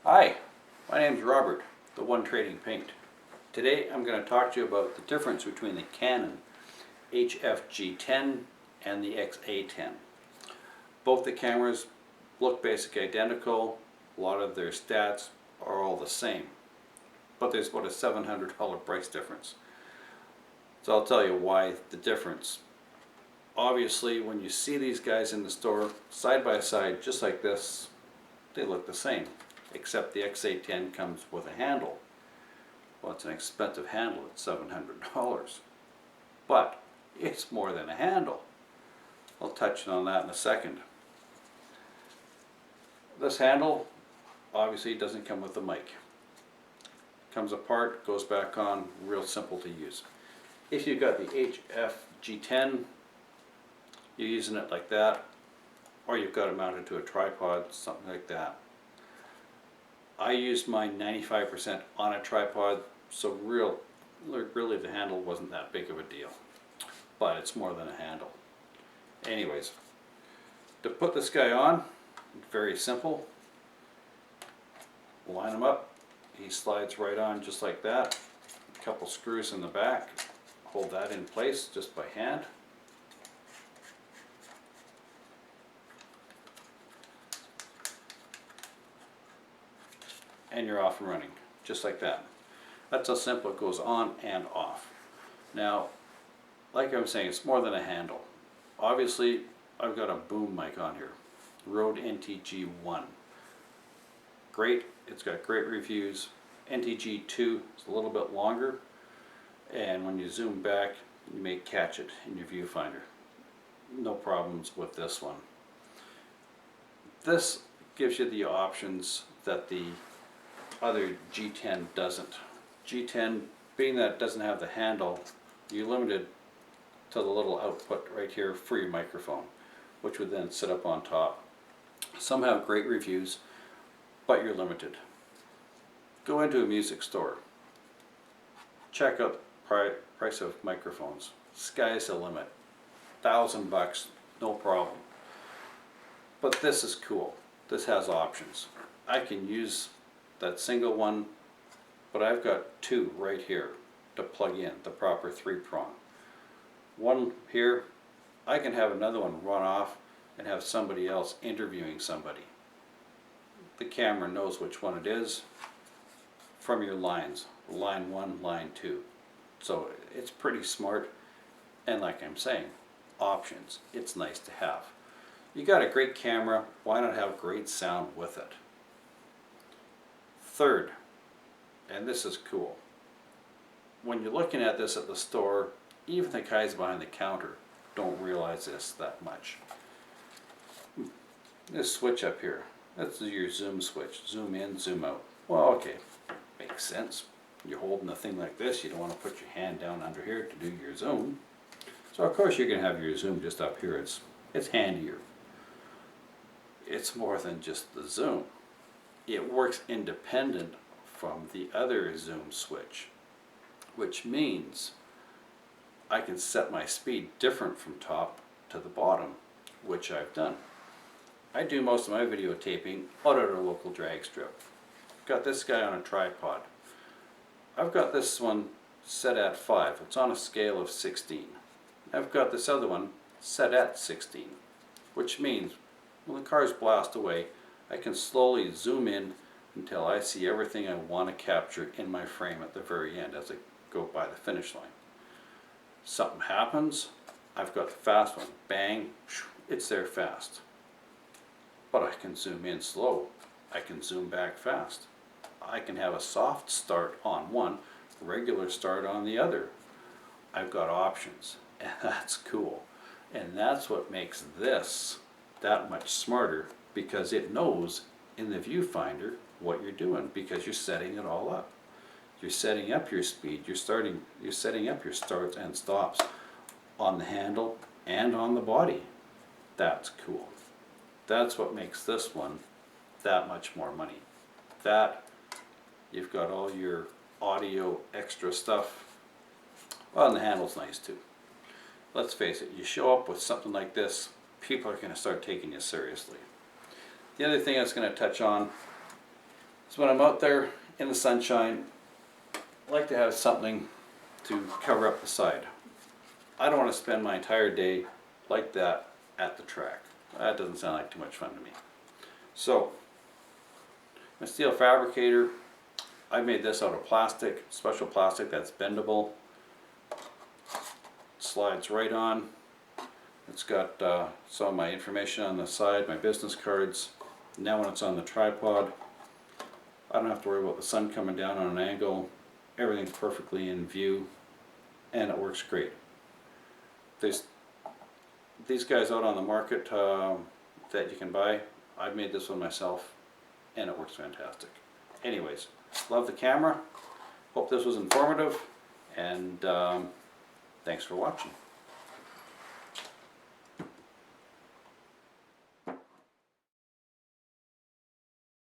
Hi, my name's Robert, the One Trading Paint. Today I'm going to talk to you about the difference between the Canon HF G10 and the XA10. Both the cameras look basically identical. A lot of their stats are all the same, but there's about a $700 price difference. So I'll tell you why the difference. Obviously, when you see these guys in the store side by side just like this, they look the same, except the XA10 comes with a handle. Well, it's an expensive handle at $700, but it's more than a handle. I'll touch on that in a second. This handle obviously doesn't come with the mic. Comes apart, goes back on, real simple to use. If you've got the HF G10, you're using it like that, or you've got it mounted to a tripod, something like that. I used mine 95% on a tripod, so really the handle wasn't that big of a deal, but it's more than a handle. Anyways, to put this guy on, very simple. Line him up, he slides right on just like that. A couple screws in the back, hold that in place just by hand. And you're off and running, just like that. That's how simple it goes on and off. Now, like I was saying, it's more than a handle. Obviously, I've got a boom mic on here, Rode NTG1. Great, it's got great reviews. NTG2 is a little bit longer, and when you zoom back, you may catch it in your viewfinder. No problems with this one. This gives you the options that the other G10 doesn't. G10, being that it doesn't have the handle, you're limited to the little output right here for your microphone, which would then sit up on top. Some have great reviews, but you're limited. Go into a music store, check out the price of microphones. Sky's the limit. $1,000, no problem. But this is cool. This has options. I can use that single one, but I've got two right here to plug in, the proper 3-prong. One here, I can have another one run off and have somebody else interviewing somebody. The camera knows which one it is from your lines, line 1, line 2. So it's pretty smart, and like I'm saying, options. It's nice to have. You got a great camera, why not have great sound with it? Third, and this is cool, when you're looking at this at the store, even the guys behind the counter don't realize this that much. This switch up here, that's your zoom switch. Zoom in, zoom out. Well, okay, makes sense. You're holding a thing like this, you don't want to put your hand down under here to do your zoom. So of course you're going to have your zoom just up here. It's handier. It's more than just the zoom. It works independent from the other zoom switch, which means I can set my speed different from top to the bottom, which I've done. I do most of my videotaping out at a local drag strip. Got this guy on a tripod. I've got this one set at 5. It's on a scale of 16. I've got this other one set at 16, which means when the cars blast away, I can slowly zoom in until I see everything I want to capture in my frame at the very end as I go by the finish line. Something happens, I've got the fast one. Bang, it's there fast. But I can zoom in slow. I can zoom back fast. I can have a soft start on one, regular start on the other. I've got options, and that's cool. And that's what makes this that much smarter, because it knows in the viewfinder what you're doing, because you're setting it all up. You're setting up your speed, you're setting up your starts and stops on the handle and on the body. That's cool. That's what makes this one that much more money. That, you've got all your audio extra stuff. Well, and the handle's nice too. Let's face it, you show up with something like this, people are going to start taking you seriously. The other thing I was going to touch on So when I'm out there in the sunshine, I like to have something to cover up the side. I don't want to spend my entire day like that at the track. That doesn't sound like too much fun to me. So, my steel fabricator, I made this out of plastic, special plastic that's bendable. Slides right on. It's got some of my information on the side, my business cards. Now when it's on the tripod, I don't have to worry about the sun coming down on an angle. Everything's perfectly in view, and it works great. These guys out on the market that you can buy, I made this one myself, and it works fantastic. Anyways, love the camera. Hope this was informative, and thanks for watching.